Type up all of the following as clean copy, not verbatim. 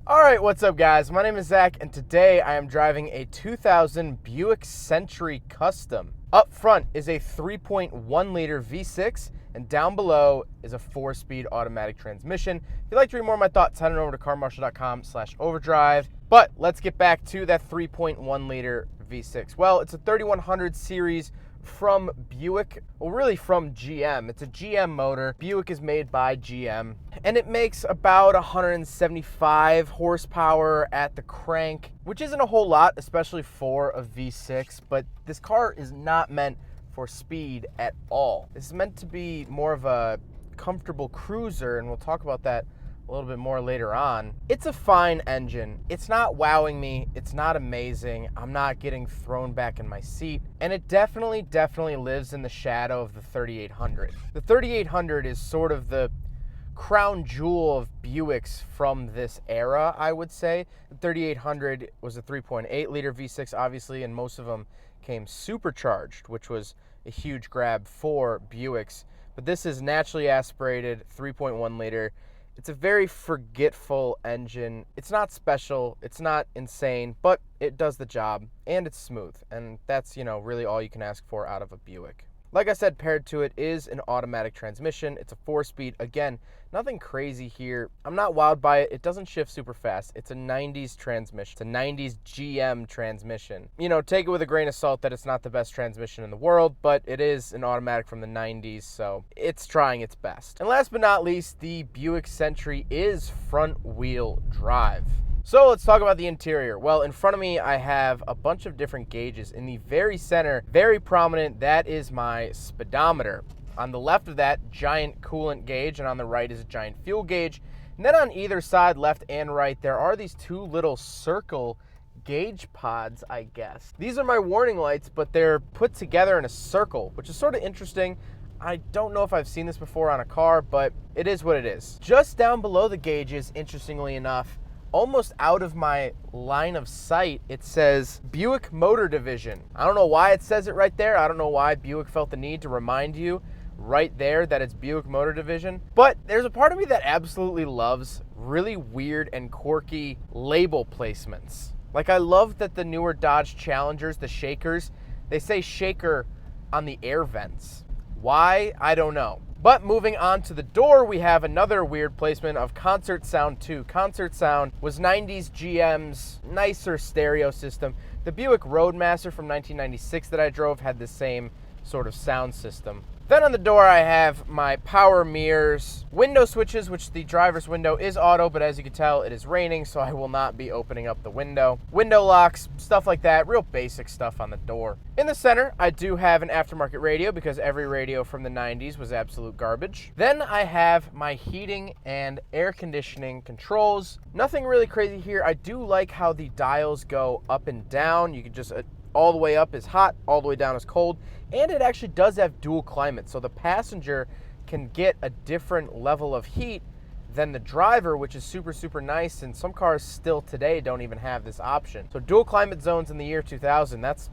All right, what's up, guys? My name is Zach, and today I am driving a 2000 Buick Century Custom. Up front is a 3.1 liter V6, and down below is a 4-speed automatic transmission. If you'd like to read more of my thoughts, head on over to carmarshal.com/overdrive. But let's get back to that 3.1 liter V6. Well, it's a 3100 series from Buick, well, really from GM. It's a GM motor. Buick is made by GM, and it makes about 175 horsepower at the crank, which isn't a whole lot, especially for a V6, but this car is not meant for speed at all. It's meant to be more of a comfortable cruiser, and we'll talk about that a little bit more later on. It's a fine engine. It's not wowing me. It's not amazing. I'm not getting thrown back in my seat. And it definitely lives in the shadow of the 3800. The 3800 is sort of the crown jewel of Buicks from this era, I would say. The 3800 was a 3.8 liter V6, obviously, and most of them came supercharged, which was a huge grab for Buicks. But this is naturally aspirated 3.1 liter. It's a very forgetful engine. It's not special, it's not insane, but it does the job, and it's smooth. And that's, really all you can ask for out of a Buick. Like I said, paired to it is an automatic transmission. It's a 4-speed. Again, nothing crazy here. I'm not wowed by it. It doesn't shift super fast. It's a 90s transmission. It's a 90s GM transmission. Take it with a grain of salt that it's not the best transmission in the world, but it is an automatic from the 90s, so it's trying its best. And last but not least, the Buick Century is front-wheel drive. So let's talk about the interior. Well, in front of me, I have a bunch of different gauges. In the very center, very prominent, that is my speedometer. On the left of that, giant coolant gauge, and on the right is a giant fuel gauge. And then on either side, left and right, there are these two little circle gauge pods, I guess. These are my warning lights, but they're put together in a circle, which is sort of interesting. I don't know if I've seen this before on a car, but it is what it is. Just down below the gauges, interestingly enough, almost out of my line of sight, it says Buick Motor Division. I don't know why it says it right there. I don't know why Buick felt the need to remind you right there that it's Buick Motor Division. But there's a part of me that absolutely loves really weird and quirky label placements. Like, I love that the newer Dodge Challengers, the Shakers, they say Shaker on the air vents. Why? I don't know. But moving on to the door, we have another weird placement of Concert Sound 2. Concert Sound was 90s GM's nicer stereo system. The Buick Roadmaster from 1996 that I drove had the same sort of sound system. Then on the door, I have my power mirrors, window switches, which the driver's window is auto, but as you can tell, it is raining, so I will not be opening up the window. Window locks, stuff like that, real basic stuff on the door. In the center, I do have an aftermarket radio because every radio from the 90s was absolute garbage. Then I have my heating and air conditioning controls. Nothing really crazy here. I do like how the dials go up and down. You can just all the way up is hot, all the way down is cold, and it actually does have dual climate, so the passenger can get a different level of heat than the driver, which is super nice, and some cars still today don't even have this option. So dual climate zones in the year 2000, it's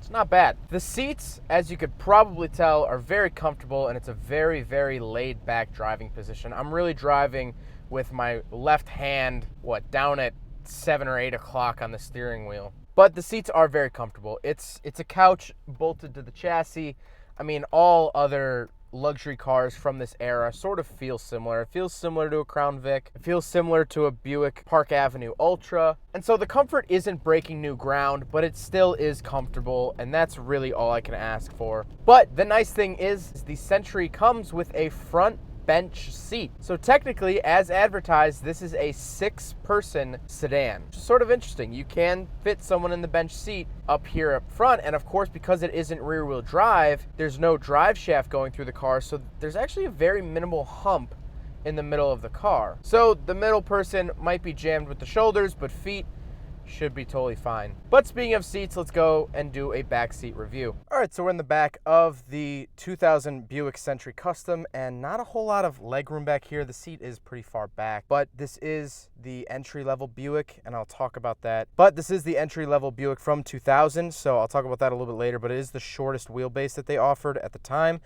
not bad. The seats, as you could probably tell, are very comfortable, and it's a very laid back driving position. I'm really driving with my left hand, down at 7 or 8 o'clock on the steering wheel. But the seats are very comfortable. It's a couch bolted to the chassis. I mean, all other luxury cars from this era sort of feel similar. It feels similar to a Crown Vic. It feels similar to a Buick Park Avenue Ultra. And so the comfort isn't breaking new ground, but it still is comfortable, and that's really all I can ask for. But the nice thing is the Century comes with a front bench seat. So technically, as advertised, this is a 6-person sedan, which is sort of interesting. You can fit someone in the bench seat up here up front, and of course, because it isn't rear-wheel drive, there's no drive shaft going through the car, so there's actually a very minimal hump in the middle of the car. So the middle person might be jammed with the shoulders, but feet should be totally fine. But speaking of seats, let's go and do a back seat review. All right, so we're in the back of the 2000 Buick Century Custom, and not a whole lot of legroom back here. The seat is pretty far back, but this is the entry-level Buick, and I'll talk about that. But this is the entry-level Buick from 2000, so I'll talk about that a little bit later, but it is the shortest wheelbase that they offered at the time.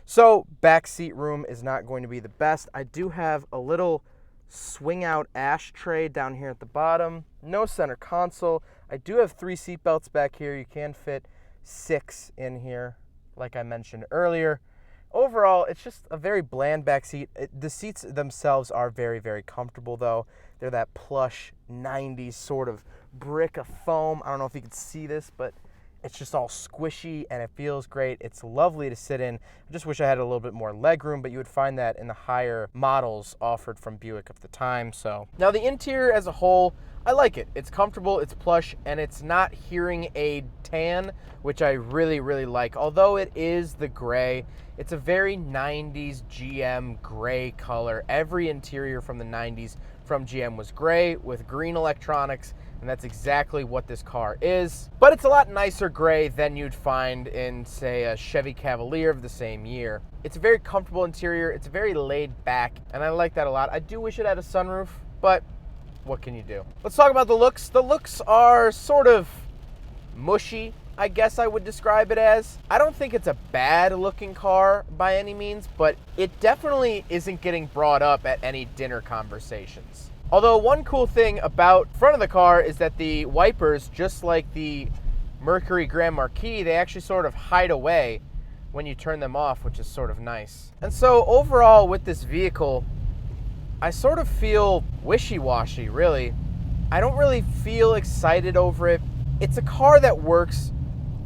So back seat room is not going to be the best. I do have a little swing out ashtray down here at the bottom. No center console. I do have 3 seat belts back here. You can fit 6 in here, like I mentioned earlier. Overall, it's just a very bland back seat. The seats themselves are very, very comfortable, though. They're that plush 90s sort of brick of foam. I don't know if you can see this, but it's just all squishy and it feels great. It's lovely to sit in. I just wish I had a little bit more leg room, but you would find that in the higher models offered from Buick of the time. So now the interior as a whole, I like it. It's comfortable, it's plush, and it's not hearing aid tan, which I really, really like. Although it is the gray, it's a very 90s GM gray color. Every interior from the 90s from GM was gray with green electronics, and that's exactly what this car is. But it's a lot nicer gray than you'd find in, say, a Chevy Cavalier of the same year. It's a very comfortable interior, it's very laid back, and I like that a lot. I do wish it had a sunroof, but what can you do? Let's talk about the looks. The looks are sort of mushy, I guess I would describe it as. I don't think it's a bad looking car by any means, but it definitely isn't getting brought up at any dinner conversations. Although one cool thing about front of the car is that the wipers, just like the Mercury Grand Marquis, they actually sort of hide away when you turn them off, which is sort of nice. And so overall with this vehicle, I sort of feel wishy-washy, really. I don't really feel excited over it. It's a car that works.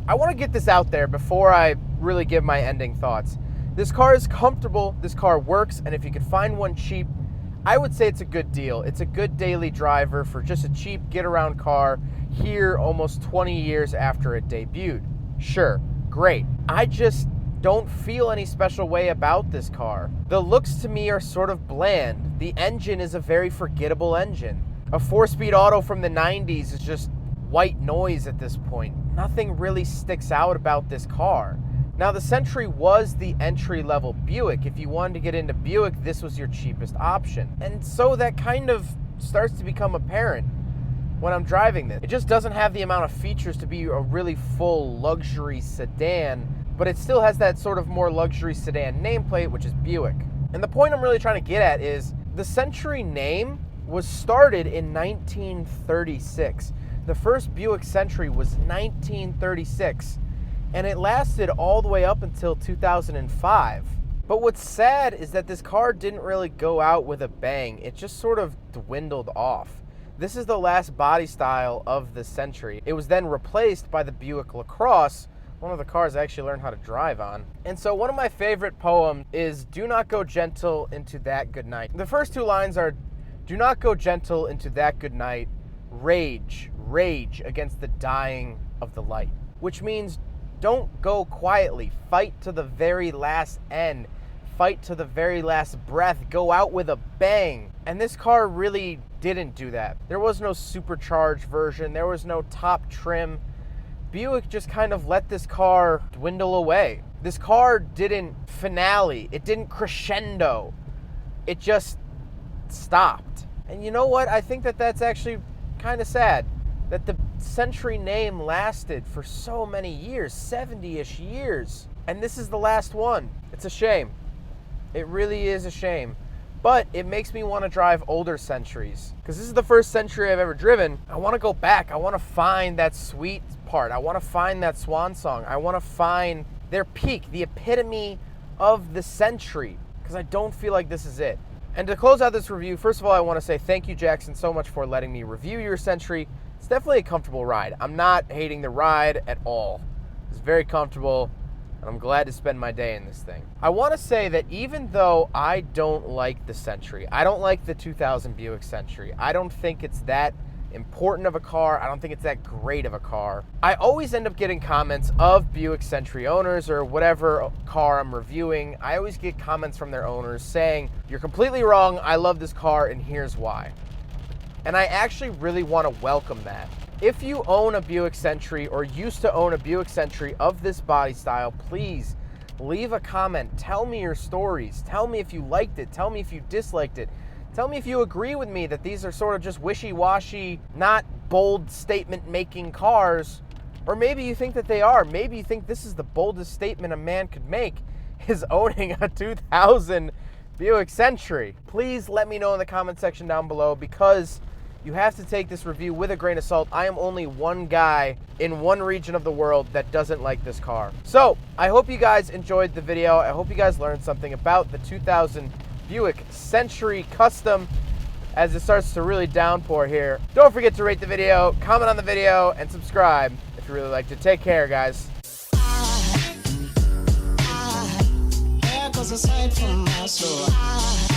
I want to get this out there before I really give my ending thoughts. This car is comfortable, this car works, and if you could find one cheap, I would say it's a good deal. It's a good daily driver for just a cheap get-around car here almost 20 years after it debuted. Sure, great. I just don't feel any special way about this car. The looks to me are sort of bland. The engine is a very forgettable engine. A 4-speed auto from the 90s is just white noise at this point. Nothing really sticks out about this car. Now, the Century was the entry-level Buick. If you wanted to get into Buick, this was your cheapest option. And so that kind of starts to become apparent when I'm driving this. It just doesn't have the amount of features to be a really full luxury sedan, but it still has that sort of more luxury sedan nameplate, which is Buick. And the point I'm really trying to get at is the Century name was started in 1936. The first Buick Century was 1936, and it lasted all the way up until 2005. But what's sad is that this car didn't really go out with a bang. It just sort of dwindled off. This is the last body style of the Century. It was then replaced by the Buick LaCrosse, one of the cars I actually learned how to drive on. And so one of my favorite poems is "Do not go gentle into that good night." The first 2 lines are, "Do not go gentle into that good night. Rage, rage against the dying of the light." Which means don't go quietly. Fight to the very last end. Fight to the very last breath. Go out with a bang. And this car really didn't do that. There was no supercharged version. There was no top trim. Buick just kind of let this car dwindle away. This car didn't finale. It didn't crescendo. It just stopped. And you know what? I think that that's actually kind of sad that the Century name lasted for so many years, 70-ish years. And this is the last one. It's a shame. It really is a shame. But it makes me want to drive older Centuries. Because this is the first Century I've ever driven. I want to go back. I want to find that sweet part. I want to find that swan song. I want to find their peak, the epitome of the Century. Because I don't feel like this is it. And to close out this review, first of all, I want to say thank you, Jackson, so much for letting me review your Century. It's definitely a comfortable ride. I'm not hating the ride at all. It's very comfortable, and I'm glad to spend my day in this thing. I want to say that even though I don't like the Century, I don't like the 2000 Buick Century, I don't think it's that important of a car, I don't think it's that great of a car, I always end up getting comments of Buick Century owners or whatever car I'm reviewing. I always get comments from their owners saying, "You're completely wrong, I love this car and here's why." And I actually really want to welcome that. If you own a Buick Century or used to own a Buick Century of this body style, please leave a comment. Tell me your stories. Tell me if you liked it. Tell me if you disliked it. Tell me if you agree with me that these are sort of just wishy-washy, not bold statement-making cars. Or maybe you think that they are. Maybe you think this is the boldest statement a man could make, is owning a 2000 Buick Century. Please let me know in the comment section down below, because you have to take this review with a grain of salt. I am only one guy in one region of the world that doesn't like this car. So I hope you guys enjoyed the video. I hope you guys learned something about the 2000 Buick Century Custom as it starts to really downpour here. Don't forget to rate the video, comment on the video, and subscribe if you really liked it. Take care, guys. There goes a sight from my soul.